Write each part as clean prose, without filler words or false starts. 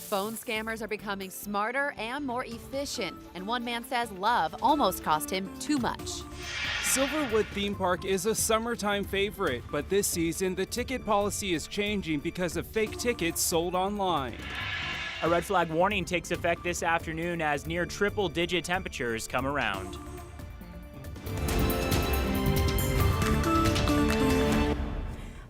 Phone scammers are becoming smarter and more efficient, and one man says love almost cost him too much. Silverwood Theme Park is a summertime favorite, but this season the ticket policy is changing because of fake tickets sold online. A red flag warning takes effect this afternoon as near triple-digit temperatures come around.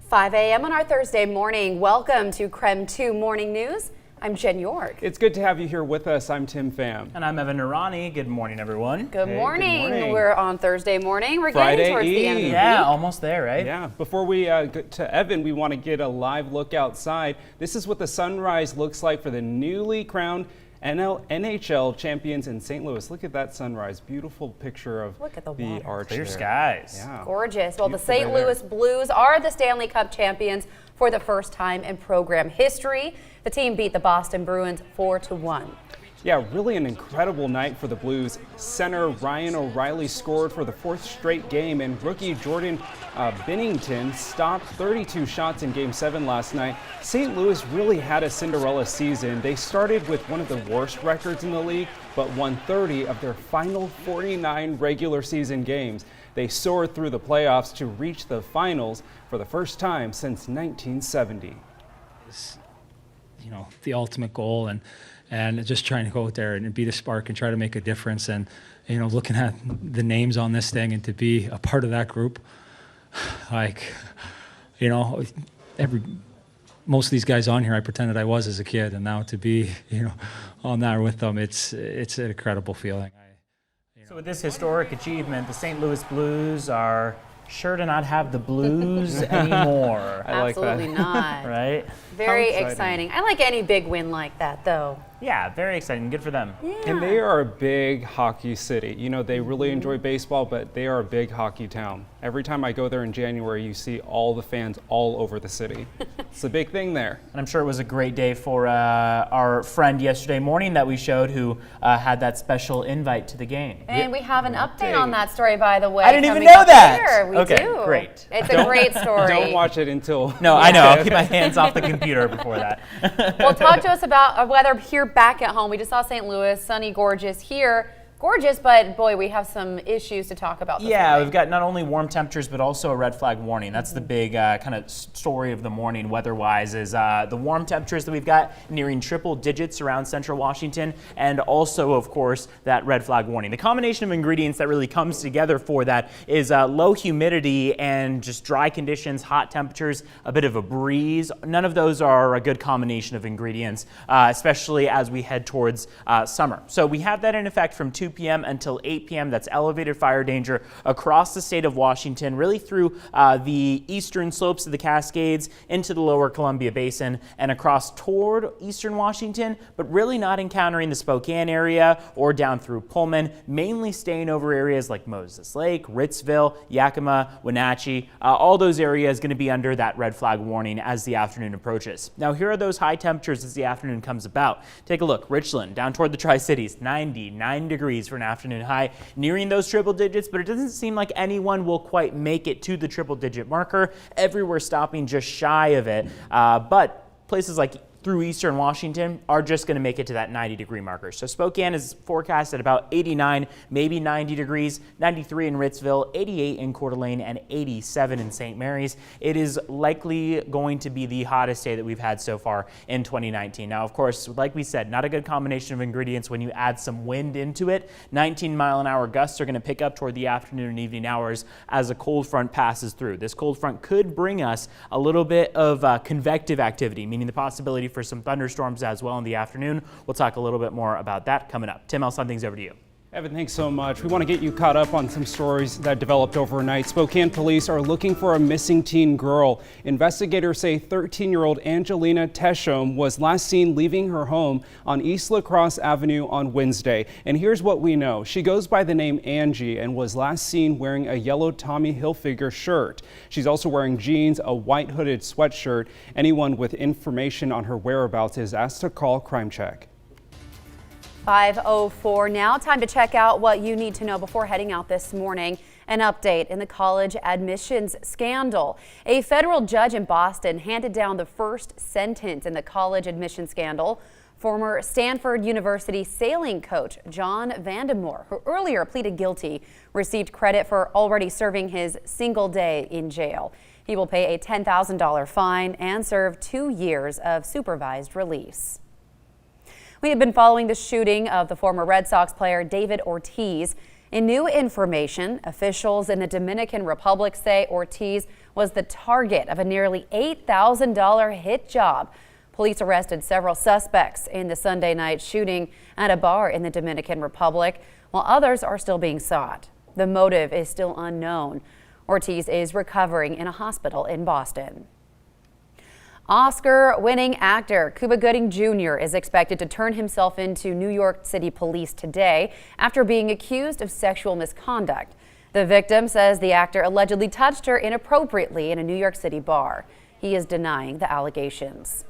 "5 a.m. on our Thursday morning. Welcome to KREM 2 Morning News. I'm Jen York. It's good to have you here with us. I'm Tim Pham. And I'm Evan Narani. Good morning, everyone. Good Hey, morning. good morning. We're on Thursday morning. We're Friday getting towards the end of the Yeah, week. almost there, right? Yeah, before we get to Evan, we want to get a live look outside. This is what the sunrise looks like for the newly crowned NHL champions in St. Louis. Look at that sunrise. Beautiful picture of Look at the the water. arch Clear there. skies. Yeah. Gorgeous. Well, the Beautiful St. day there. Louis Blues are the Stanley Cup champions for the first time in program history. The team beat the Boston Bruins 4-1. Yeah, really an incredible night for the Blues. Center Ryan O'Reilly scored for the fourth straight game, and rookie Jordan Binnington stopped 32 shots in Game 7 last night. St. Louis really had a Cinderella season. They started with one of the worst records in the league, but won 30 of their final 49 regular season games. They soared through the playoffs to reach the finals for the first time since 1970. You know, the ultimate goal, and just trying to go out there and be the spark and try to make a difference. And, you know, looking at the names on this thing and to be a part of that group, like, you know, most of these guys on here, I pretended I was as a kid, and now to be, you know, on there with them, it's an incredible feeling. So with this historic achievement, the St. Louis Blues are sure to not have the blues anymore. I like that. Absolutely not. Right? Very How exciting. I like any big win like that, though. Yeah, very exciting. Good for them. And they are a big hockey city. You know, they really enjoy baseball, but they are a big hockey town. Every time I go there in January, you see all the fans all over the city. It's a big thing there. And I'm sure it was a great day for our friend yesterday morning that we showed who had that special invite to the game. And we have an update on that story, by the way. I didn't even coming know up that. later. We Okay, do. great. It's a great story. Don't watch it until... No, I know. I'll keep my hands off the computer before that. Well, talk to us about weather here back at home. We just saw St. Louis, sunny, gorgeous here. Gorgeous, but boy, we have some issues to talk about this Yeah, morning. we've got not only warm temperatures, but also a red flag warning. That's the big kind of story of the morning weather-wise is the warm temperatures that we've got nearing triple digits around central Washington, and also, of course, that red flag warning. The combination of ingredients that really comes together for that is low humidity and just dry conditions, hot temperatures, a bit of a breeze. None of those are a good combination of ingredients, especially as we head towards summer. So we have that in effect from 2 p.m. until 8 p.m. That's elevated fire danger across the state of Washington, really through the eastern slopes of the Cascades into the lower Columbia Basin and across toward eastern Washington, but really not encountering the Spokane area or down through Pullman, mainly staying over areas like Moses Lake, Ritzville, Yakima, Wenatchee. All those areas going to be under that red flag warning as the afternoon approaches. Now, here are those high temperatures as the afternoon comes about. Take a look. Richland, down toward the Tri-Cities, 99 degrees for an afternoon high, nearing those triple digits, but it doesn't seem like anyone will quite make it to the triple digit marker. Everywhere stopping just shy of it, but places like through eastern Washington are just going to make it to that 90-degree marker. So Spokane is forecast at about 89, maybe 90 degrees, 93 in Ritzville, 88 in Coeur d'Alene, and 87 in St. Mary's. It is likely going to be the hottest day that we've had so far in 2019. Now, of course, like we said, not a good combination of ingredients when you add some wind into it. 19-mile-an-hour gusts are going to pick up toward the afternoon and evening hours as a cold front passes through. This cold front could bring us a little bit of convective activity, meaning the possibility for some thunderstorms as well in the afternoon. We'll talk a little bit more about that coming up. Tim, I'll send things over to you. Evan, thanks so much. We want to get you caught up on some stories that developed overnight. Spokane police are looking for a missing teen girl. Investigators say 13-year-old Angelina Teshome was last seen leaving her home on East La Crosse Avenue on Wednesday. And here's what we know. She goes by the name Angie and was last seen wearing a yellow Tommy Hilfiger shirt. She's also wearing jeans, a white hooded sweatshirt. Anyone with information on her whereabouts is asked to call Crime Check. 5:04 now. Time to check out what you need to know before heading out this morning. An update in the college admissions scandal. A federal judge in Boston handed down the first sentence in the college admission scandal. Former Stanford University sailing coach John Vandemore, who earlier pleaded guilty, received credit for already serving his single day in jail. He will pay a $10,000 fine and serve 2 years of supervised release. We have been following the shooting of the former Red Sox player David Ortiz. In new information, officials in the Dominican Republic say Ortiz was the target of a nearly $8,000 hit job. Police arrested several suspects in the Sunday night shooting at a bar in the Dominican Republic, while others are still being sought. The motive is still unknown. Ortiz is recovering in a hospital in Boston. Oscar-winning actor Cuba Gooding Jr. is expected to turn himself into New York City police today after being accused of sexual misconduct. The victim says the actor allegedly touched her inappropriately in a New York City bar. He is denying the allegations.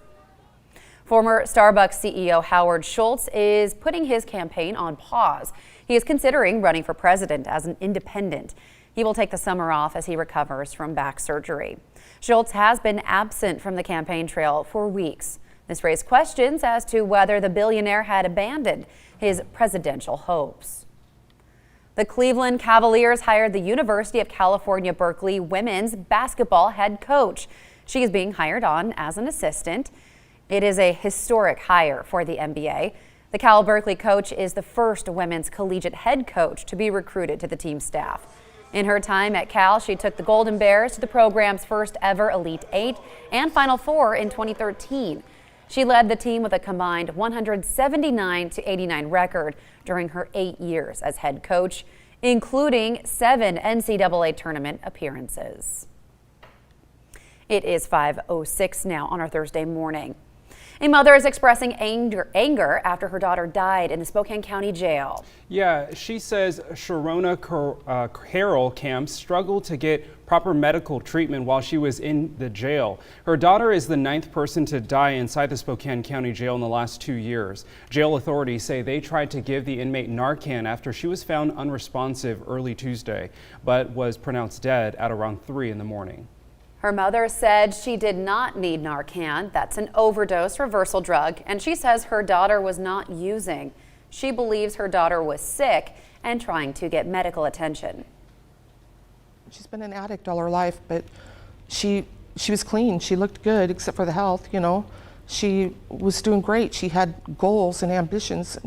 Former Starbucks CEO Howard Schultz is putting his campaign on pause. He is considering running for president as an independent. He will take the summer off as he recovers from back surgery. Schultz has been absent from the campaign trail for weeks. This raised questions as to whether the billionaire had abandoned his presidential hopes. The Cleveland Cavaliers hired the University of California, Berkeley women's basketball head coach. She is being hired on as an assistant. It is a historic hire for the NBA. The Cal Berkeley coach is the first women's collegiate head coach to be recruited to the team staff. In her time at Cal, she took the Golden Bears to the program's first ever Elite Eight and Final Four in 2013. She led the team with a combined 179-89 record during her 8 years as head coach, including 7 NCAA tournament appearances. It is 5:06 now on our Thursday morning. A mother is expressing anger after her daughter died in the Spokane-County jail. Yeah, she says Sharona Carroll Camp struggled to get proper medical treatment while she was in the jail. Her daughter is the 9th person to die inside the Spokane-County jail in the last 2 years. Jail authorities say they tried to give the inmate Narcan after she was found unresponsive early Tuesday, but was pronounced dead at around 3 in the morning. Her mother said she did not need Narcan. That's an overdose reversal drug, and she says her daughter was not using. She believes her daughter was sick and trying to get medical attention. She's been an addict all her life, but she was clean. She looked good, except for the health, you know. She was doing great. She had goals and ambitions.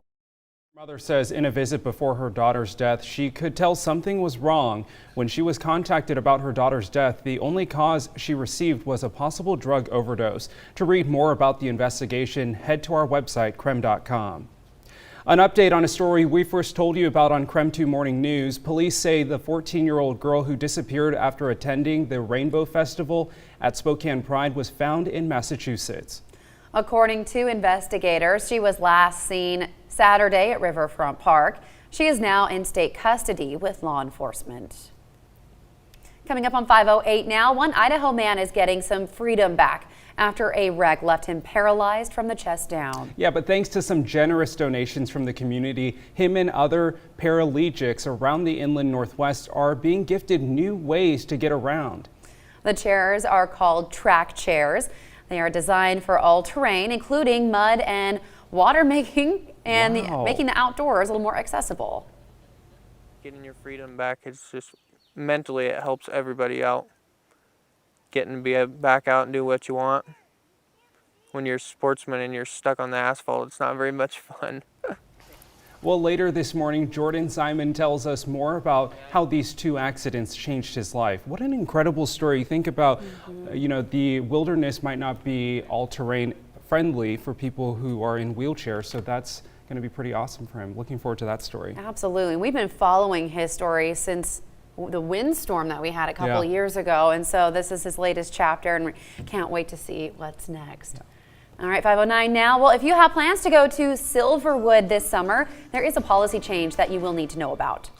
Mother says in a visit before her daughter's death, she could tell something was wrong. When she was contacted about her daughter's death, the only cause she received was a possible drug overdose. To read more about the investigation, head to our website, KREM.com. An update on a story we first told you about on KREM 2 Morning News. Police say the 14-year-old girl who disappeared after attending the Rainbow Festival at Spokane Pride was found in Massachusetts. According to investigators, she was last seen Saturday at Riverfront Park. She is now in state custody with law enforcement. Coming up on 5:08 now, one Idaho man is getting some freedom back after a wreck left him paralyzed from the chest down. Yeah, but thanks to some generous donations from the community, him and other paraplegics around the inland Northwest are being gifted new ways to get around. The chairs are called track chairs. They are designed for all terrain, including mud and water making and making the outdoors a little more accessible. Getting your freedom back, it's just mentally it helps everybody out. Getting to be back out and do what you want. When you're a sportsman and you're stuck on the asphalt, it's not very much fun. Well, later this morning, Jordan Simon tells us more about how these 2 accidents changed his life. What an incredible story. Think about, you know, the wilderness might not be all-terrain friendly for people who are in wheelchairs, so that's going to be pretty awesome for him. Looking forward to that story. Absolutely. We've been following his story since the windstorm that we had a couple years ago, and so this is his latest chapter, and we can't wait to see what's next. All right, 5:09 now. Well, if you have plans to go to Silverwood this summer, there is a policy change that you will need to know about.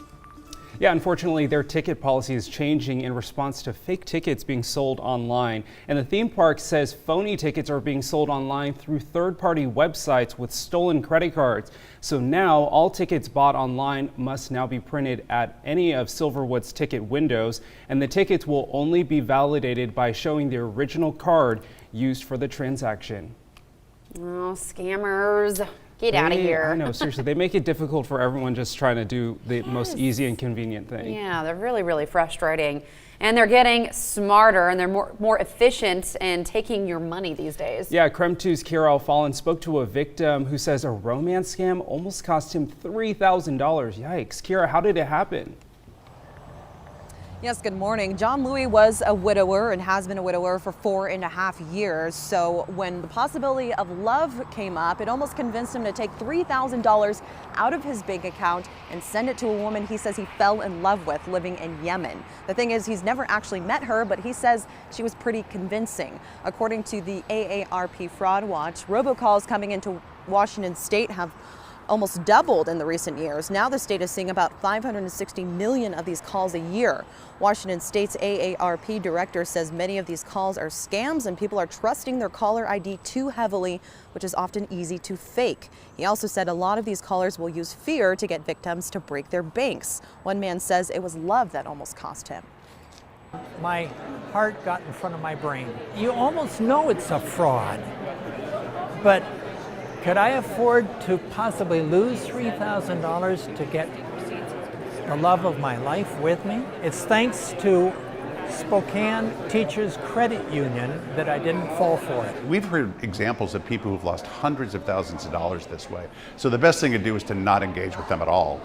Yeah, unfortunately, their ticket policy is changing in response to fake tickets being sold online. And the theme park says phony tickets are being sold online through third-party websites with stolen credit cards. So now all tickets bought online must now be printed at any of Silverwood's ticket windows, and the tickets will only be validated by showing the original card used for the transaction. Oh, scammers. Get out of here. I know, seriously. They make it difficult for everyone just trying to do the most easy and convenient thing. Yeah, they're really, really frustrating. And they're getting smarter and they're more efficient in taking your money these days. Yeah, KREM 2's Kira Alfallen spoke to a victim who says a romance scam almost cost him $3,000. Yikes. Kira, how did it happen? Yes, good morning. John Louis was a widower and has been a widower for 4.5 years. So when the possibility of love came up, it almost convinced him to take $3,000 out of his bank account and send it to a woman he says he fell in love with living in Yemen. The thing is, he's never actually met her, but he says she was pretty convincing. According to the AARP Fraud Watch, robocalls coming into Washington state have almost doubled in the recent years. Now the state is seeing about 560 million of these calls a year. Washington state's AARP director says many of these calls are scams and people are trusting their caller ID too heavily, which is often easy to fake. He also said a lot of these callers will use fear to get victims to break their banks. One man says it was love that almost cost him. My heart got in front of my brain. You almost know it's a fraud, but could I afford to possibly lose $3,000 to get the love of my life with me? It's thanks to Spokane Teachers Credit Union that I didn't fall for it. We've heard examples of people who've lost hundreds of thousands of dollars this way. So the best thing to do is to not engage with them at all.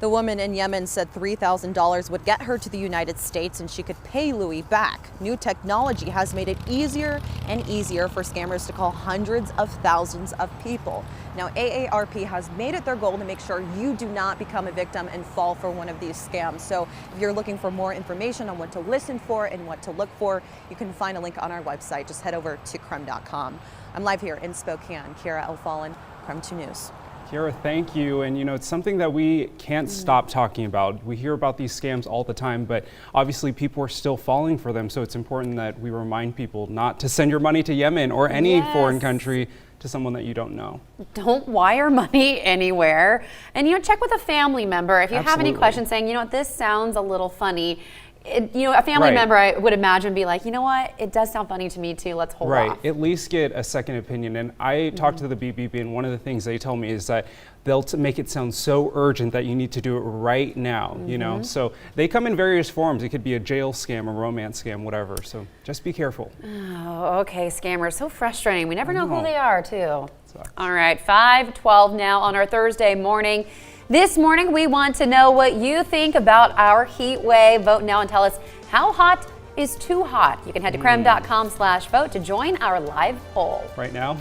The woman in Yemen said $3,000 would get her to the United States and she could pay Louis back. New technology has made it easier and easier for scammers to call hundreds of thousands of people. Now, AARP has made it their goal to make sure you do not become a victim and fall for one of these scams. So if you're looking for more information on what to listen for and what to look for, you can find a link on our website. Just head over to KREM.com. I'm live here in Spokane. Kira Alfallen, KREM 2 News. Kira, thank you. And you know, it's something that we can't stop talking about. We hear about these scams all the time, but obviously people are still falling for them. So it's important that we remind people not to send your money to Yemen or any foreign country to someone that you don't know. Don't wire money anywhere. And, you know, check with a family member. If you have any questions saying, you know what, this sounds a little funny. A family member, I would imagine, be like, you know what, it does sound funny to me too, let's hold off. At least get a second opinion. And I talked to the BBB, and one of the things they tell me is that they'll make it sound so urgent that you need to do it right now, you know? So they come in various forms. It could be a jail scam, a romance scam, whatever. So just be careful. Oh, okay, scammers, so frustrating. We never know who they are too. Sucks. All right, 5:12 now on our Thursday morning. This morning, we want to know what you think about our heat wave. Vote now and tell us how hot is too hot. You can head to KREM.com/vote to join our live poll. Right now.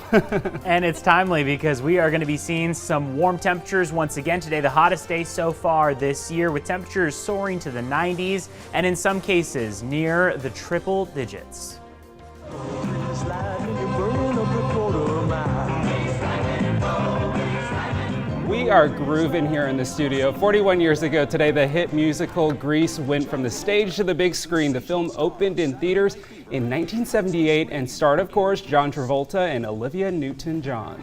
And it's timely because we are going to be seeing some warm temperatures once again today. The hottest day so far this year, with temperatures soaring to the 90s and in some cases near the triple digits. We are grooving here in the studio. 41 years ago today, the hit musical Grease went from the stage to the big screen. The film opened in theaters in 1978 and starred, of course, John Travolta and Olivia Newton-John.